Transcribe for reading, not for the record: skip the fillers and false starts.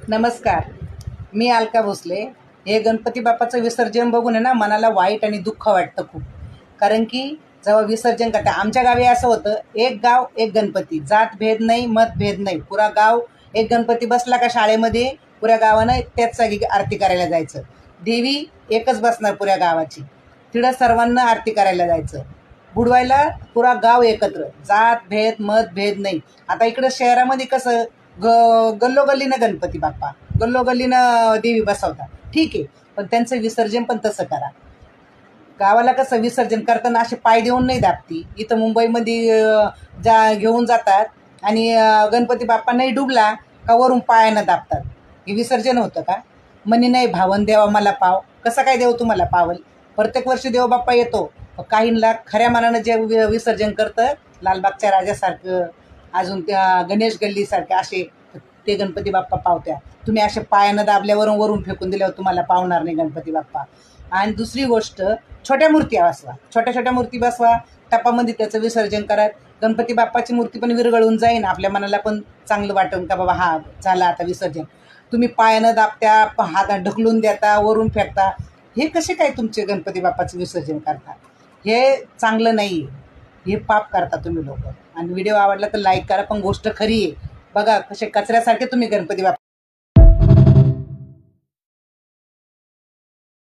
नमस्कार. मी अलका भोसले. हे गणपती बाप्पाचं विसर्जन बघून आहे ना मनाला वाईट आणि दुःख वाटतं खूप. कारण की जेव्हा विसर्जन करता आमच्या गावी असं होतं, एक गाव एक गणपती, जात भेद नाही, मत भेद नाही. पुरा गाव एक गणपती बसला का शाळेमध्ये पुऱ्या गावानं त्याच जागी आरती करायला जायचं. देवी एकच बसणार पुऱ्या गावाची, तिथं सर्वांना आरती करायला जायचं. बुडवायला पुरा गाव एकत्र, जात भेद मत भेद नाही. आता इकडं शहरामध्ये कसं गल्लोगल्लीनं गणपती बाप्पा, गल्लोगल्लीनं देवी बसवतात, ठीक आहे. पण त्यांचं विसर्जन पण तसं करा. गावाला कसं विसर्जन करताना असे पाय देऊन नाही दाबती. इथं मुंबईमध्ये घेऊन जातात आणि गणपती बाप्पा नाही डुबला का वरून पायानं दाबतात. हे विसर्जन होतं का? म्हणे नाही भावन देवा मला पाव. कसं काय देव तुम्हाला पावल? प्रत्येक वर्षी देव बाप्पा येतो. काहींना खऱ्या मनानं जे विसर्जन करतं, लालबागच्या राजासारखं, अजून त्या गणेश गल्लीसारखे असे ते गणपती बाप्पा पावत्या. तुम्ही असे पायानं दाबल्यावरून वरून फेकून दिल्यावर तुम्हाला पावणार नाही गणपती बाप्पा. आणि दुसरी गोष्ट, छोट्या मूर्ती बसवा, छोट्या छोट्या मूर्ती बसवा, टपामध्ये त्याचं विसर्जन करा. गणपती बाप्पाची मूर्ती पण विरघळून जाईन, आपल्या मनाला पण चांगलं वाटेल का बाबा हा झालं आता विसर्जन. तुम्ही पायानं दाबत्या, हात ढकलून देता, वरून फेकता. हे कसे काय तुमचे गणपती बाप्पाचं विसर्जन करता? हे चांगलं नाही. हे पाप करता तुम्ही लोक. आणि व्हिडिओ आवडला तर लाईक करा, पण गोष्ट खरी आहे. बघा कसे कचऱ्यासारखे तुम्ही गणपती बाप्पा